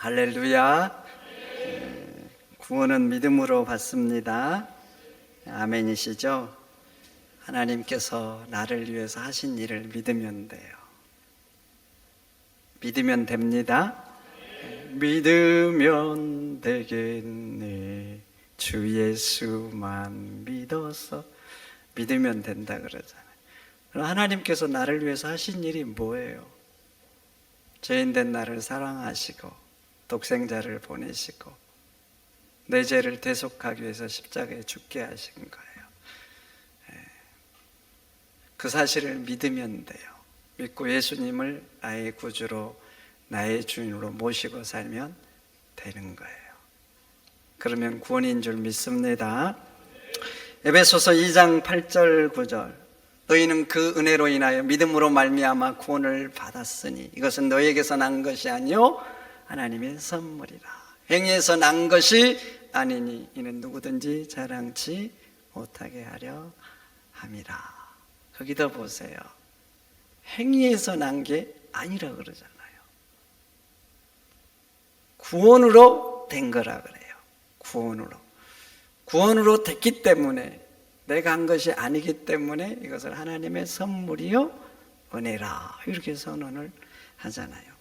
할렐루야. 구원은 믿음으로 받습니다. 아멘이시죠? 하나님께서 나를 위해서 하신 일을 믿으면 돼요. 믿으면 됩니다. 믿으면 되겠네. 주 예수만 믿어서 믿으면 된다 그러잖아요. 그럼 하나님께서 나를 위해서 하신 일이 뭐예요? 죄인된 나를 사랑하시고 독생자를 보내시고 내 죄를 대속하기 위해서 십자가에 죽게 하신 거예요. 그 사실을 믿으면 돼요. 믿고 예수님을 나의 구주로 나의 주인으로 모시고 살면 되는 거예요. 그러면 구원인 줄 믿습니다. 에베소서 2장 8절 9절 너희는 그 은혜로 인하여 믿음으로 말미암아 구원을 받았으니 이것은 너희에게서 난 것이 아니요 하나님의 선물이라. 행위에서 난 것이 아니니 이는 누구든지 자랑치 못하게 하려 함이라. 거기다 보세요. 행위에서 난 게 아니라 그러잖아요. 구원으로 된 거라 그래요. 구원으로 됐기 때문에, 내가 한 것이 아니기 때문에 이것을 하나님의 선물이요 은혜라 이렇게 선언을 하잖아요.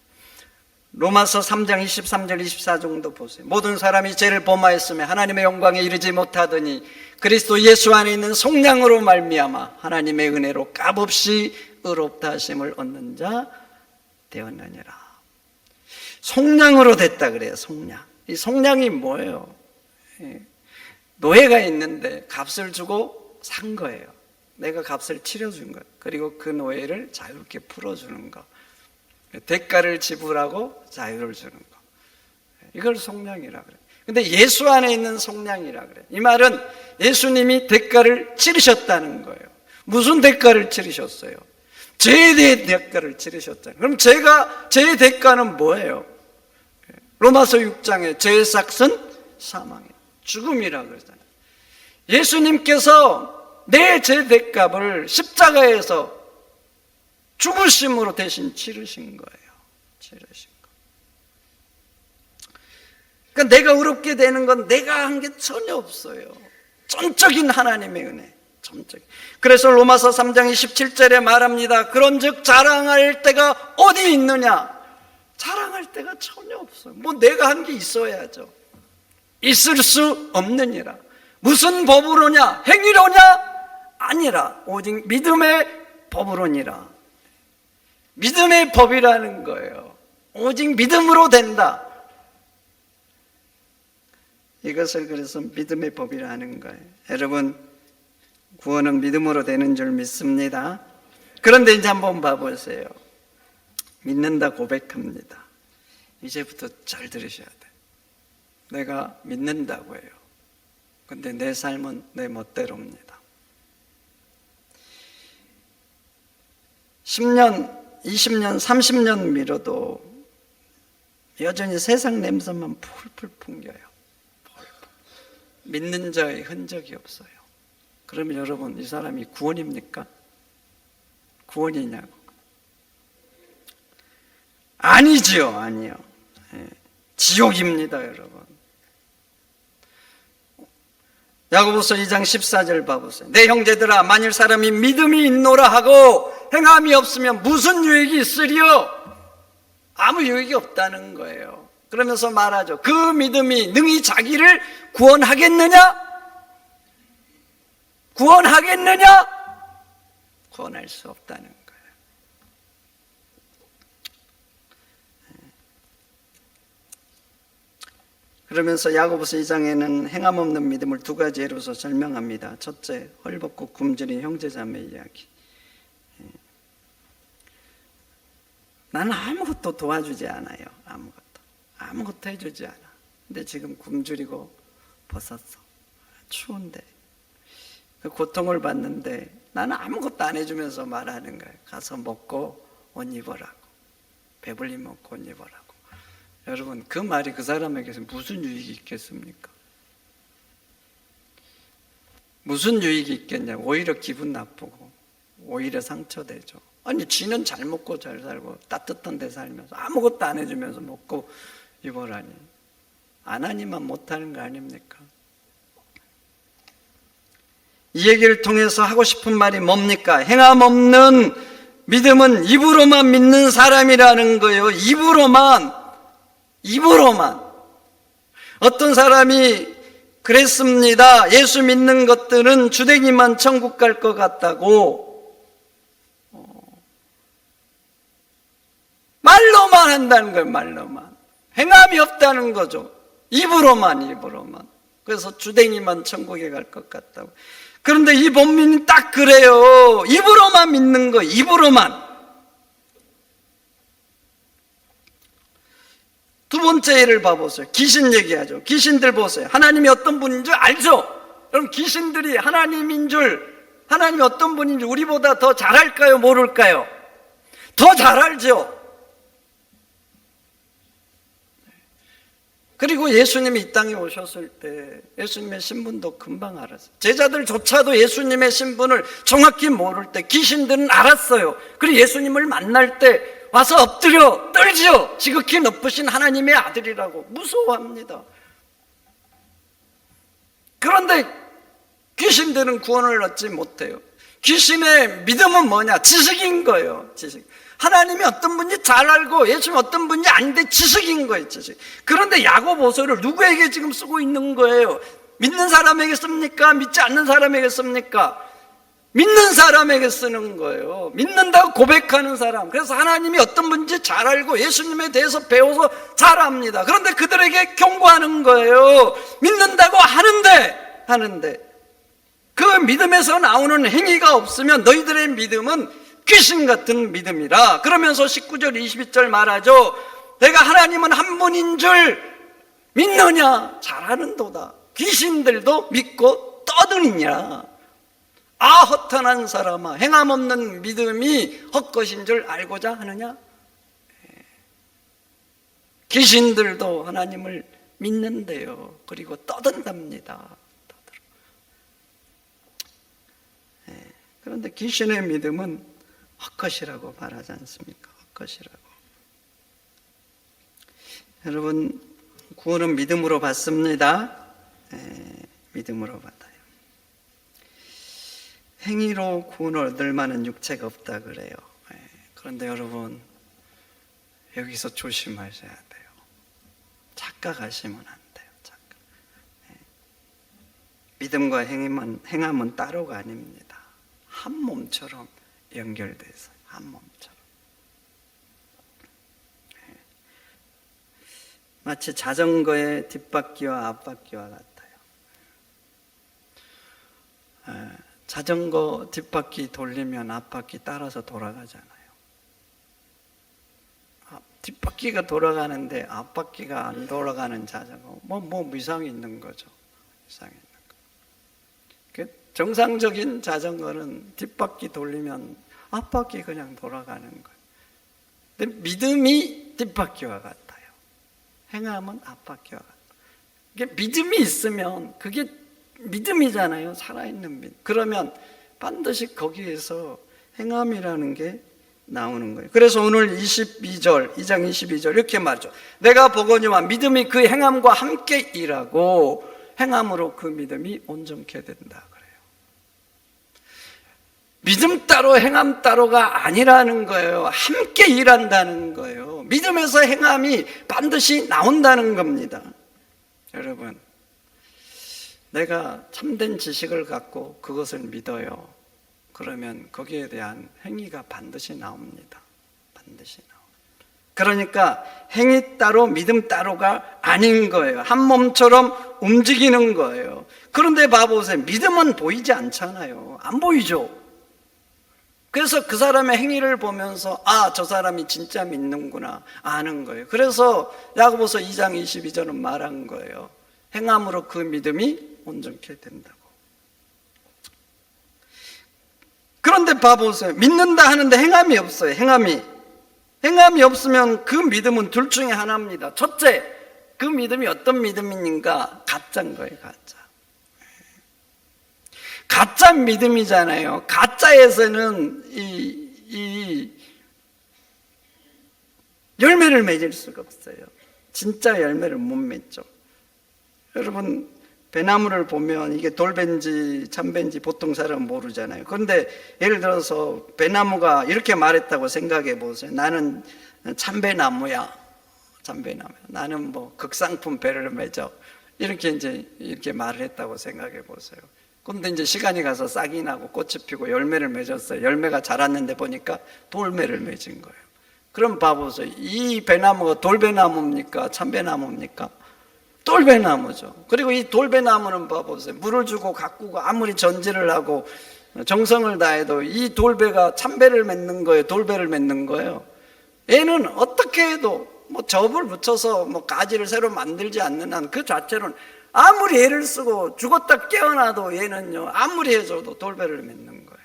로마서 3장 23절 24 정도 보세요. 모든 사람이 죄를 범하였으며 하나님의 영광에 이르지 못하더니 그리스도 예수 안에 있는 속량으로 말미암아 하나님의 은혜로 값없이 의롭다 하심을 얻는 자 되었느니라. 속량으로 됐다 그래요. 속량. 이 속량이 뭐예요? 노예가 있는데 값을 주고 산 거예요. 내가 값을 치러준 거예요. 그리고 그 노예를 자유롭게 풀어주는 거. 대가를 지불하고 자유를 주는 거. 이걸 속량이라 그래요. 근데 예수 안에 있는 속량이라 그래요. 이 말은 예수님이 대가를 치르셨다는 거예요. 무슨 대가를 치르셨어요? 죄에 대해 대가를 치르셨잖아요. 그럼 죄의 대가는 뭐예요? 로마서 6장에 죄의 삭은 사망이에요. 죽음이라 그러잖아요. 예수님께서 내 죄 대값을 십자가에서 죽으심으로 대신 치르신 거예요. 그러니까 내가 의롭게 되는 건 내가 한 게 전혀 없어요. 전적인 하나님의 은혜. 그래서 로마서 3장 27절에 말합니다. 그런즉 자랑할 때가 어디 있느냐? 자랑할 때가 전혀 없어요. 뭐 내가 한 게 있어야죠. 있을 수 없느니라. 무슨 법으로냐? 행위로냐? 아니라 오직 믿음의 법으로니라. 믿음의 법이라는 거예요. 오직 믿음으로 된다. 이것을 그래서 믿음의 법이라는 거예요. 여러분, 구원은 믿음으로 되는 줄 믿습니다. 그런데 이제 한번 봐보세요. 믿는다 고백합니다. 이제부터 잘 들으셔야 돼요. 내가 믿는다고 해요. 근데 내 삶은 내 멋대로입니다. 10년, 20년, 30년 미뤄도 여전히 세상 냄새만 풀풀 풍겨요. 믿는 자의 흔적이 없어요. 그러면 여러분, 이 사람이 구원입니까? 구원이냐고? 아니지요, 아니요. 지옥입니다, 여러분. 야고보서 2장 14절 봐보세요. 내 형제들아, 만일 사람이 믿음이 있노라 하고 행함이 없으면 무슨 유익이 있으리요? 아무 유익이 없다는 거예요. 그러면서 말하죠. 그 믿음이 능히 자기를 구원하겠느냐? 구원할 수 없다는 거예요. 그러면서 야고보서 2장에는 행함 없는 믿음을 두 가지 예로서 설명합니다. 첫째, 헐벗고 굶주린 형제자매 이야기. 나는 아무것도 도와주지 않아요. 아무것도 해주지 않아. 근데 지금 굶주리고 벗었어. 추운데 그 고통을 받는데 나는 아무것도 안 해주면서 말하는 거예요. 가서 먹고 옷 입어라고. 배불리 먹고 옷 입어라고. 여러분, 그 말이 그 사람에게서 무슨 유익이 있겠습니까? 무슨 유익이 있겠냐고. 오히려 기분 나쁘고 오히려 상처되죠. 아니, 지는 잘 먹고 잘 살고 따뜻한 데 살면서 아무것도 안 해주면서 먹고 이거라니. 안 하니만 못하는 거 아닙니까? 이 얘기를 통해서 하고 싶은 말이 뭡니까? 행함 없는 믿음은 입으로만 믿는 사람이라는 거예요. 입으로만. 어떤 사람이 그랬습니다. 예수 믿는 것들은 주댕이만 천국 갈 것 같다고. 말로만 한다는 거예요. 말로만. 행함이 없다는 거죠. 입으로만. 그래서 주댕이만 천국에 갈 것 같다고. 그런데 이 본문이 딱 그래요. 입으로만 믿는 거, 입으로만. 두 번째 예를 봐보세요. 귀신 얘기하죠. 귀신들 보세요. 하나님이 어떤 분인 줄 알죠? 그럼 귀신들이 하나님인 줄, 하나님이 어떤 분인지 우리보다 더 잘 알까요? 모를까요? 더 잘 알죠. 그리고 예수님이 이 땅에 오셨을 때 예수님의 신분도 금방 알았어요. 제자들조차도 예수님의 신분을 정확히 모를 때 귀신들은 알았어요. 그리고 예수님을 만날 때 와서 엎드려 떨지요. 지극히 높으신 하나님의 아들이라고 무서워합니다. 그런데 귀신들은 구원을 얻지 못해요. 귀신의 믿음은 뭐냐? 지식인 거예요. 지식. 하나님이 어떤 분인지 잘 알고 예수님이 어떤 분인지 아는데 지식인 거예요. 지식. 그런데 야고보서를 누구에게 지금 쓰고 있는 거예요? 믿는 사람에게 씁니까? 믿지 않는 사람에게 씁니까? 믿는 사람에게 쓰는 거예요. 믿는다고 고백하는 사람. 그래서 하나님이 어떤 분인지 잘 알고 예수님에 대해서 배워서 잘 압니다. 그런데 그들에게 경고하는 거예요. 믿는다고 하는데 그 믿음에서 나오는 행위가 없으면 너희들의 믿음은 귀신 같은 믿음이라. 그러면서 19절 22절 말하죠. 내가 하나님은 한 분인 줄 믿느냐? 잘하는도다. 귀신들도 믿고 떠드니냐. 아, 허탄한 사람아, 행함 없는 믿음이 헛것인 줄 알고자 하느냐? 귀신들도 하나님을 믿는데요. 그리고 떠든답니다. 그런데 귀신의 믿음은 헛것이라고 말하지 않습니까? 헛것이라고. 여러분, 구원은 믿음으로 받습니다. 믿음으로 받아요. 행위로 구원을 얻을 만한 육체가 없다 그래요. 그런데 여러분, 여기서 조심하셔야 돼요. 착각하시면 안 돼요. 착각. 믿음과 행함은 따로가 아닙니다. 한 몸처럼 연결돼 있어요. 한 몸처럼. 마치 자전거의 뒷바퀴와 앞바퀴와 같아요. 자전거 뒷바퀴 돌리면 앞바퀴 따라서 돌아가잖아요. 뒷바퀴가 돌아가는데 앞바퀴가 안 돌아가는 자전거, 뭐 이상이 있는 거죠. 이상이 있는 거. 정상적인 자전거는 뒷바퀴 돌리면 앞바퀴 그냥 돌아가는 거예요. 근데 믿음이 뒷바퀴와 같아요. 행함은 앞바퀴와 같아요. 이게 믿음이 있으면 그게 믿음이잖아요. 살아있는 믿음. 그러면 반드시 거기에서 행함이라는 게 나오는 거예요. 그래서 오늘 2장 22절 이렇게 말하죠. 내가 보거니와 믿음이 그 행함과 함께 일하고 행함으로 그 믿음이 온전케 된다 그래요. 믿음 따로 행함 따로가 아니라는 거예요. 함께 일한다는 거예요. 믿음에서 행함이 반드시 나온다는 겁니다. 여러분, 내가 참된 지식을 갖고 그것을 믿어요. 그러면 거기에 대한 행위가 반드시 나옵니다. 반드시 나옵니다. 그러니까 행위 따로 믿음 따로가 아닌 거예요. 한 몸처럼 움직이는 거예요. 그런데 봐보세요. 믿음은 보이지 않잖아요. 안 보이죠. 그래서 그 사람의 행위를 보면서 아, 저 사람이 진짜 믿는구나 아는 거예요. 그래서 야고보서 2장 22절은 말한 거예요. 행함으로 그 믿음이 온전케 된다고. 그런데 봐보세요. 믿는다 하는데 행함이 없어요. 행함이 없으면 그 믿음은 둘 중에 하나입니다. 첫째, 그 믿음이 어떤 믿음인가? 가짜인 거예요. 가짜 믿음이잖아요. 가짜에서는 이 열매를 맺을 수가 없어요. 진짜 열매를 못 맺죠. 여러분, 배나무를 보면 이게 돌배인지 참배인지 보통 사람은 모르잖아요. 그런데 예를 들어서 배나무가 이렇게 말했다고 생각해 보세요. 나는 참배나무야. 참배나무야. 나는 뭐 극상품 배를 맺어. 이렇게 말을 했다고 생각해 보세요. 그런데 이제 시간이 가서 싹이 나고 꽃이 피고 열매를 맺었어요. 열매가 자랐는데 보니까 돌매를 맺은 거예요. 그럼 봐보세요. 이 배나무가 돌배나무입니까? 참배나무입니까? 돌배나무죠. 그리고 이 돌배나무는 봐보세요. 물을 주고 가꾸고 아무리 전지를 하고 정성을 다해도 이 돌배가 참배를 맺는 거예요? 돌배를 맺는 거예요? 얘는 어떻게 해도 뭐 접을 붙여서 뭐 가지를 새로 만들지 않는 한 그 자체로는 아무리 애를 쓰고 죽었다 깨어나도 얘는요, 아무리 해줘도 돌배를 맺는 거예요.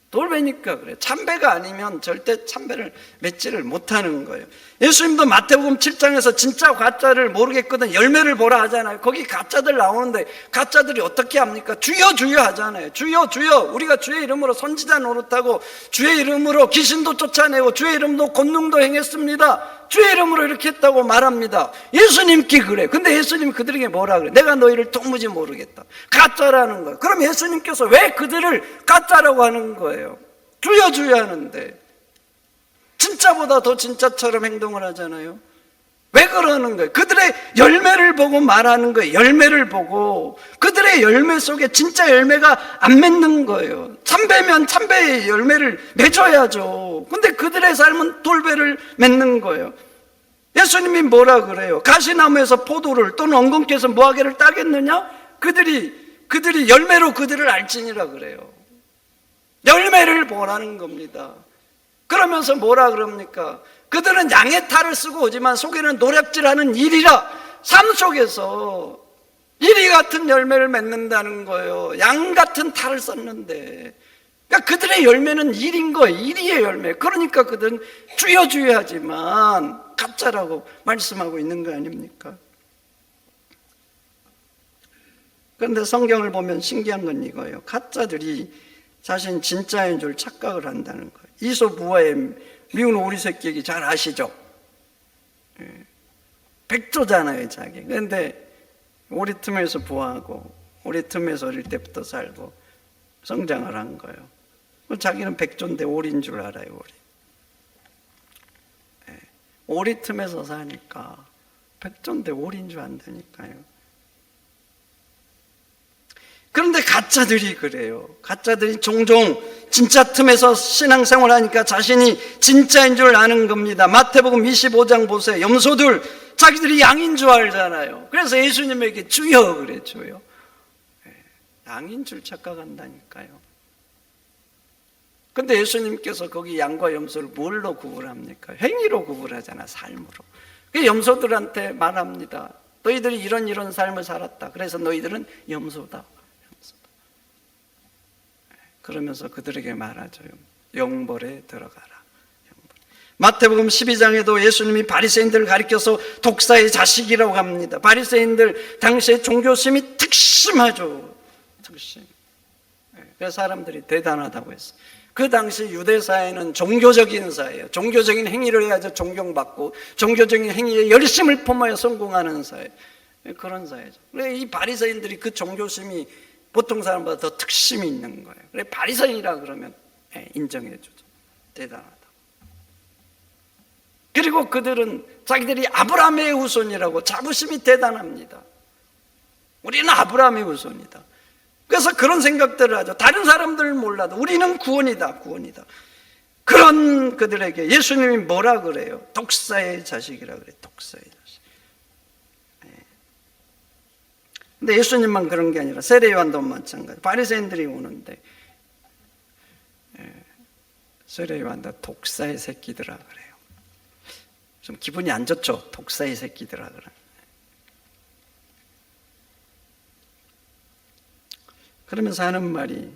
돌배니까 그래요. 참배가 아니면 절대 참배를 맺지를 못하는 거예요. 예수님도 마태복음 7장에서 진짜 가짜를 모르겠거든 열매를 보라 하잖아요. 거기 가짜들 나오는데 가짜들이 어떻게 합니까? 주여 주여 하잖아요. 주여 주여, 우리가 주의 이름으로 선지자 노릇하고 주의 이름으로 귀신도 쫓아내고 주의 이름으로 권능도 행했습니다. 주의 이름으로 이렇게 했다고 말합니다. 예수님께 그래. 근데 예수님이 그들에게 뭐라 그래? 내가 너희를 도무지 모르겠다. 가짜라는 거예요. 그럼 예수님께서 왜 그들을 가짜라고 하는 거예요? 주여 주여 하는데 진짜보다 더 진짜처럼 행동을 하잖아요. 왜 그러는 거예요? 그들의 열매를 보고 말하는 거예요. 열매를 보고 그들의 열매 속에 진짜 열매가 안 맺는 거예요. 참배면 참배의 열매를 맺어야죠. 근데 그들의 삶은 돌배를 맺는 거예요. 예수님이 뭐라 그래요? 가시나무에서 포도를 또는 엉겅퀴에서 무화과를 따겠느냐? 그들이 열매로 그들을 알지니라 그래요. 열매를 보라는 겁니다. 그러면서 뭐라 그럽니까? 그들은 양의 탈을 쓰고 오지만 속에는 노략질하는 일이라. 삶 속에서 이리 같은 열매를 맺는다는 거예요. 양 같은 탈을 썼는데, 그러니까 그들의 열매는 일인 거예요. 일이의 열매. 그러니까 그들은 주여 주여 하지만 가짜라고 말씀하고 있는 거 아닙니까? 그런데 성경을 보면 신기한 건 이거예요. 가짜들이 자신 진짜인 줄 착각을 한다는 거예요. 이솝우화의 미운 오리 새끼 얘기 잘 아시죠? 백조잖아요, 자기. 그런데 오리 틈에서 부화하고 오리 틈에서 어릴 때부터 살고 성장을 한 거예요. 자기는 백조인데 오리인 줄 알아요, 오리. 오리 틈에서 사니까 백조인데 오리인 줄 안다니까요. 그런데 가짜들이 그래요. 가짜들이 종종 진짜 틈에서 신앙생활 하니까 자신이 진짜인 줄 아는 겁니다. 마태복음 25장 보세요. 염소들 자기들이 양인 줄 알잖아요. 그래서 예수님에게 주여 그래, 주여. 양인 줄 착각한다니까요. 근데 예수님께서 거기 양과 염소를 뭘로 구분합니까? 행위로 구분하잖아, 삶으로. 염소들한테 말합니다. 너희들이 이런 삶을 살았다. 그래서 너희들은 염소다. 그러면서 그들에게 말하죠. 영벌에 들어가라. 마태복음 12장에도 예수님이 바리새인들을 가리켜서 독사의 자식이라고 합니다. 바리새인들 당시에 종교심이 특심하죠. 특심. 그래서 사람들이 대단하다고 했어요. 그 당시 유대 사회는 종교적인 사회예요. 종교적인 행위를 해야죠. 존경받고 종교적인 행위에 열심을 품어야 성공하는 사회. 그런 사회죠. 그래서 이 바리새인들이 그 종교심이 보통 사람보다 더 특심이 있는 거예요. 그래 바리새인이라 그러면 인정해 주죠. 대단하다. 그리고 그들은 자기들이 아브라함의 후손이라고 자부심이 대단합니다. 우리는 아브라함의 후손이다. 그래서 그런 생각들을 하죠. 다른 사람들은 몰라도 우리는 구원이다, 구원이다. 그런 그들에게 예수님이 뭐라 그래요? 독사의 자식이라 그래요. 독사의 자식. 근데 예수님만 그런 게 아니라 세례요한도 마찬가지. 바리새인들이 오는데 세례요한도 독사의 새끼들아 그래요. 좀 기분이 안 좋죠. 독사의 새끼들아 그래. 그러면서 하는 말이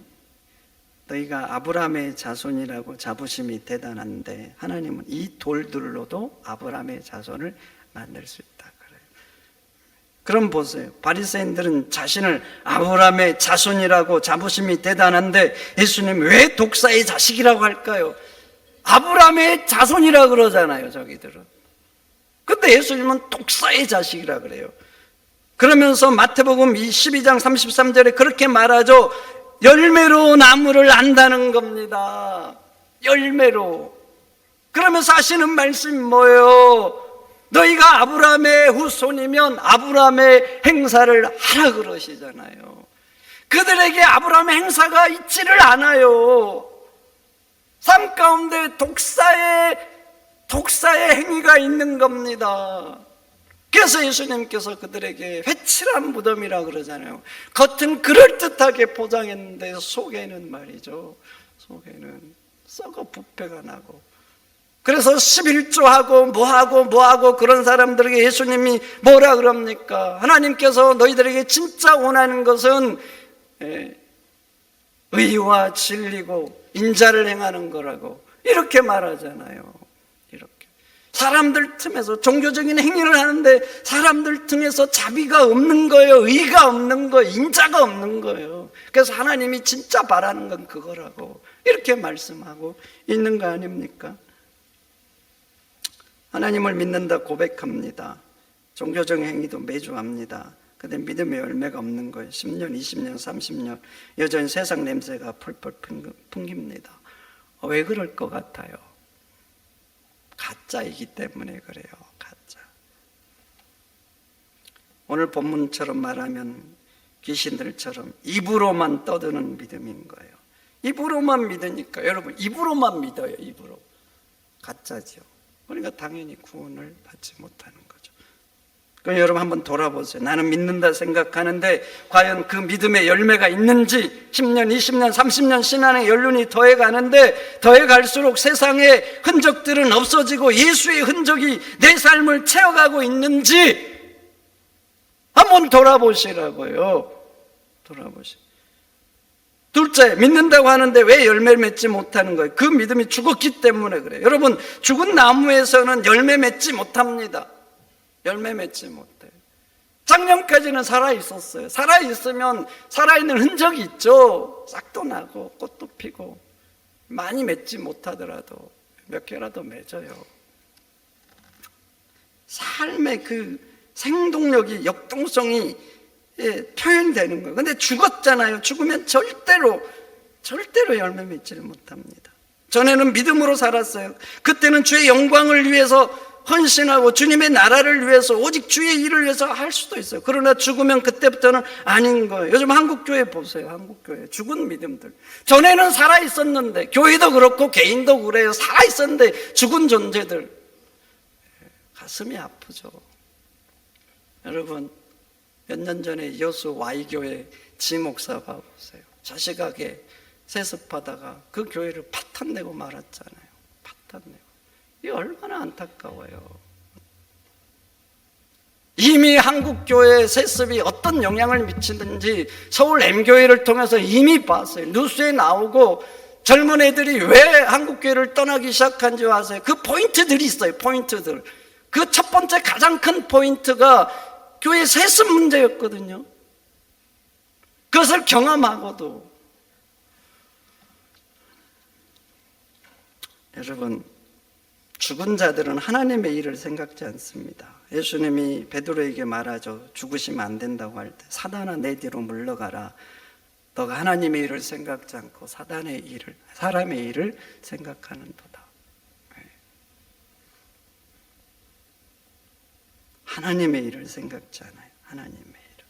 너희가 아브라함의 자손이라고 자부심이 대단한데 하나님은 이 돌들로도 아브라함의 자손을 만들 수 있다 그래요. 그럼 보세요. 바리새인들은 자신을 아브라함의 자손이라고 자부심이 대단한데 예수님 왜 독사의 자식이라고 할까요? 아브라함의 자손이라고 그러잖아요. 저기들은 근데 예수님은 독사의 자식이라 그래요. 그러면서 마태복음 12장 33절에 그렇게 말하죠. 열매로 나무를 안다는 겁니다. 열매로. 그러면서 하시는 말씀이 뭐예요? 너희가 아브라함의 후손이면 아브라함의 행사를 하라 그러시잖아요. 그들에게 아브라함의 행사가 있지를 않아요. 삶 가운데 독사의 행위가 있는 겁니다. 그래서 예수님께서 그들에게 회칠한 무덤이라 그러잖아요. 겉은 그럴듯하게 포장했는데 속에는 말이죠, 속에는 썩어 부패가 나고. 그래서 11조하고 뭐하고 그런 사람들에게 예수님이 뭐라 그럽니까? 하나님께서 너희들에게 진짜 원하는 것은 의와 진리고 인자를 행하는 거라고 이렇게 말하잖아요. 이렇게 사람들 틈에서 종교적인 행위를 하는데 사람들 틈에서 자비가 없는 거예요. 의가 없는 거예요. 인자가 없는 거예요. 그래서 하나님이 진짜 바라는 건 그거라고 이렇게 말씀하고 있는 거 아닙니까? 하나님을 믿는다 고백합니다. 종교적인 행위도 매주 합니다. 근데 믿음의 열매가 없는 거예요. 10년, 20년, 30년 여전히 세상 냄새가 펄펄 풍깁니다. 왜 그럴 것 같아요? 가짜이기 때문에 그래요. 가짜. 오늘 본문처럼 말하면 귀신들처럼 입으로만 떠드는 믿음인 거예요. 입으로만 믿으니까 여러분 입으로만 믿어요. 입으로. 가짜죠. 그러니까 당연히 구원을 받지 못하는 거죠. 그럼 여러분 한번 돌아보세요. 나는 믿는다 생각하는데 과연 그 믿음의 열매가 있는지 10년, 20년, 30년 신앙의 연륜이 더해가는데 더해갈수록 세상의 흔적들은 없어지고 예수의 흔적이 내 삶을 채워가고 있는지 한번 돌아보시라고요. 돌아보시고. 둘째, 믿는다고 하는데 왜 열매를 맺지 못하는 거예요? 그 믿음이 죽었기 때문에 그래요. 여러분, 죽은 나무에서는 열매 맺지 못합니다. 열매 맺지 못해요. 작년까지는 살아있었어요. 살아있으면 살아있는 흔적이 있죠. 싹도 나고 꽃도 피고 많이 맺지 못하더라도 몇 개라도 맺어요. 삶의 그 생동력이, 역동성이 표현되는 거예요. 근데 죽었잖아요. 죽으면 절대로 열매 맺지를 못합니다. 전에는 믿음으로 살았어요. 그때는 주의 영광을 위해서 헌신하고 주님의 나라를 위해서 오직 주의 일을 위해서 할 수도 있어요. 그러나 죽으면 그때부터는 아닌 거예요. 요즘 한국교회 보세요. 한국교회 죽은 믿음들. 전에는 살아있었는데 교회도 그렇고 개인도 그래요. 살아있었는데 죽은 존재들. 가슴이 아프죠. 여러분, 몇 년 전에 여수 Y교회 지목사 봐보세요. 자식에게 세습하다가 그 교회를 파탄내고 말았잖아요. 파탄내고. 이게 얼마나 안타까워요. 이미 한국교회 세습이 어떤 영향을 미치는지 서울 M교회를 통해서 이미 봤어요. 뉴스에 나오고 젊은 애들이 왜 한국교회를 떠나기 시작한지 아세요? 그 포인트들이 있어요. 포인트들. 그 첫 번째 가장 큰 포인트가 교회 세습 문제였거든요. 그것을 경험하고도 여러분, 죽은 자들은 하나님의 일을 생각지 않습니다. 예수님이 베드로에게 말하죠. 죽으시면 안 된다고 할 때 사단아 내 뒤로 물러가라. 너가 하나님의 일을 생각지 않고 사단의 일을, 사람의 일을 생각하는도다. 하나님의 일을 생각지 않아요. 하나님의 일을.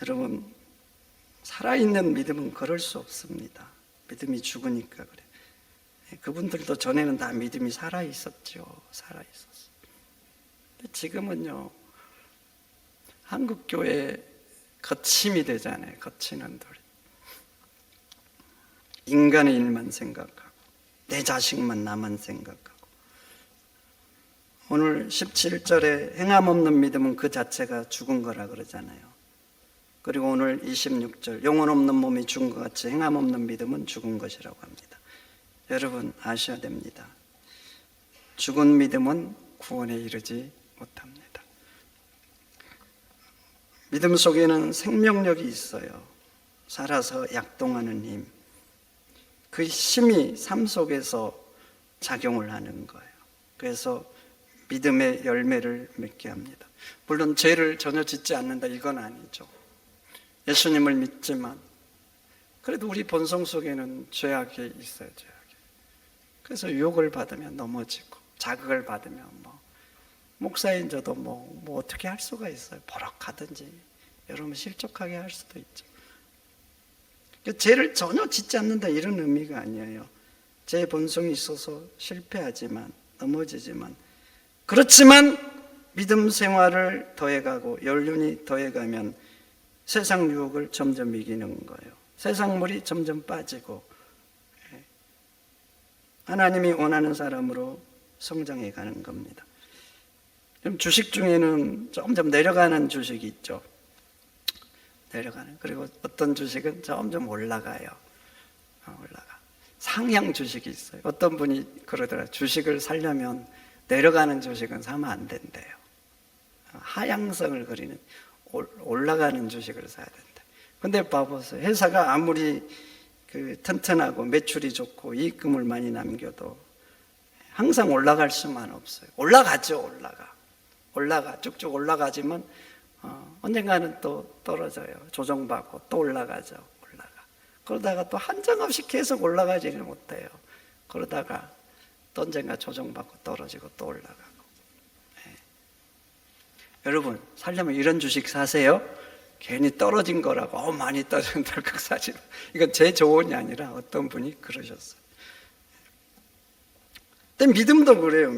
여러분, 살아있는 믿음은 그럴 수 없습니다. 믿음이 죽으니까 그래. 그분들도 전에는 다 믿음이 살아있었죠. 살아있었어. 근데 지금은요, 한국교회 거침이 되잖아요. 거치는 돌이. 인간의 일만 생각하고 내 자식만 나만 생각하고. 오늘 17절에 행함 없는 믿음은 그 자체가 죽은 거라 그러잖아요. 그리고 오늘 26절 영혼 없는 몸이 죽은 것 같이 행함 없는 믿음은 죽은 것이라고 합니다. 여러분 아셔야 됩니다. 죽은 믿음은 구원에 이르지 못합니다. 믿음 속에는 생명력이 있어요. 살아서 약동하는 힘. 그 힘이 삶 속에서 작용을 하는 거예요. 그래서 믿음의 열매를 맺게 합니다. 물론 죄를 전혀 짓지 않는다 이건 아니죠. 예수님을 믿지만 그래도 우리 본성 속에는 죄악이 있어요. 죄악이. 그래서 유혹을 받으면 넘어지고 자극을 받으면 목사인 저도 뭐 어떻게 할 수가 있어요. 버럭하든지 여러분 실족하게 할 수도 있죠. 죄를 전혀 짓지 않는다 이런 의미가 아니에요. 제 본성이 있어서 실패하지만 넘어지지만 그렇지만 믿음 생활을 더해가고 연륜이 더해가면 세상 유혹을 점점 이기는 거예요. 세상 물이 점점 빠지고 하나님이 원하는 사람으로 성장해 가는 겁니다. 그럼 주식 중에는 점점 내려가는 주식이 있죠. 내려가는. 그리고 어떤 주식은 점점 올라가요. 올라가. 상향 주식이 있어요. 어떤 분이 그러더라고요. 주식을 사려면 내려가는 주식은 사면 안 된대요. 하향성을 그리는 올라가는 주식을 사야 된다. 근데 봐보세요. 회사가 아무리 튼튼하고 매출이 좋고 이익금을 많이 남겨도 항상 올라갈 수만 없어요. 올라가죠. 올라가 쭉쭉 올라가지만 언젠가는 또 떨어져요. 조정받고 또 올라가죠. 그러다가 또 한정없이 계속 올라가지는 못해요. 그러다가 또 언젠가 조정받고 떨어지고 또 올라가고. 여러분 살려면 이런 주식 사세요. 괜히 떨어진 거라고 많이 떨어진 덜컥 사지 마. 이건 제 조언이 아니라 어떤 분이 그러셨어요. 근데 믿음도 그래요.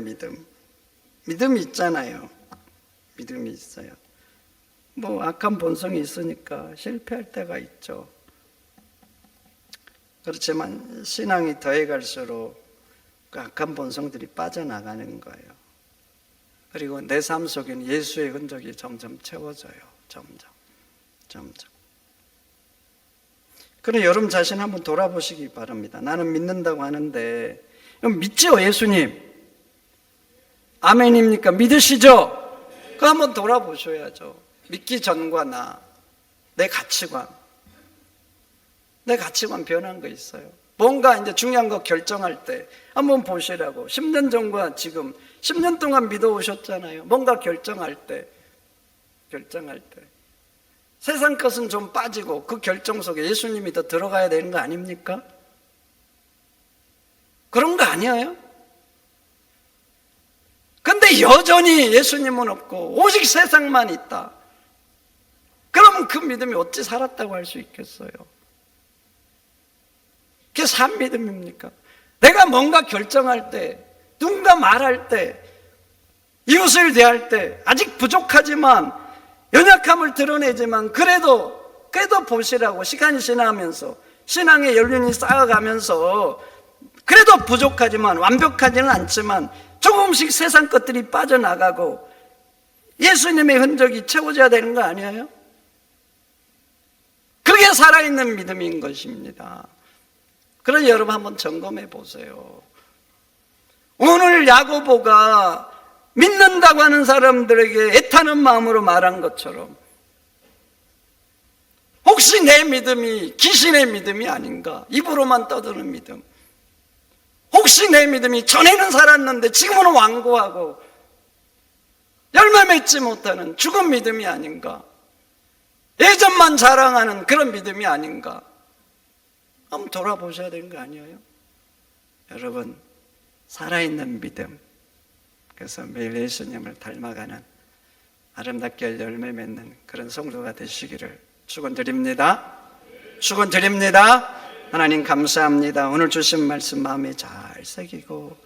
믿음이 있잖아요. 믿음이 있어요. 악한 본성이 있으니까 실패할 때가 있죠. 그렇지만 신앙이 더해갈수록 그 악한 본성들이 빠져나가는 거예요. 그리고 내 삶 속에는 예수의 흔적이 점점 채워져요. 점점. 그럼 여러분 자신 한번 돌아보시기 바랍니다. 나는 믿는다고 하는데 믿죠? 예수님 아멘입니까? 믿으시죠? 그거 한번 돌아보셔야죠. 믿기 전과 내 가치관 변한 거 있어요. 뭔가 이제 중요한 거 결정할 때 한번 보시라고. 10년 전과 지금 10년 동안 믿어오셨잖아요. 뭔가 결정할 때 세상 것은 좀 빠지고 그 결정 속에 예수님이 더 들어가야 되는 거 아닙니까? 그런 거 아니에요? 근데 여전히 예수님은 없고 오직 세상만 있다. 그러면 그 믿음이 어찌 살았다고 할 수 있겠어요? 그게 산 믿음입니까? 내가 뭔가 결정할 때, 누군가 말할 때, 이웃을 대할 때 아직 부족하지만 연약함을 드러내지만 그래도 보시라고. 시간이 지나면서 신앙의 연륜이 쌓아가면서 그래도 부족하지만 완벽하지는 않지만 조금씩 세상 것들이 빠져나가고 예수님의 흔적이 채워져야 되는 거 아니에요? 그게 살아있는 믿음인 것입니다. 그러니 여러분 한번 점검해 보세요. 오늘 야고보가 믿는다고 하는 사람들에게 애타는 마음으로 말한 것처럼 혹시 내 믿음이 귀신의 믿음이 아닌가? 입으로만 떠드는 믿음. 혹시 내 믿음이 전에는 살았는데 지금은 완고하고 열매 맺지 못하는 죽은 믿음이 아닌가? 예전만 자랑하는 그런 믿음이 아닌가? 한번 돌아보셔야 되는 거 아니에요? 여러분 살아있는 믿음, 그래서 매일 예수님을 닮아가는 아름답게 열매 맺는 그런 성도가 되시기를 축원드립니다. 하나님 감사합니다. 오늘 주신 말씀 마음에 잘 새기고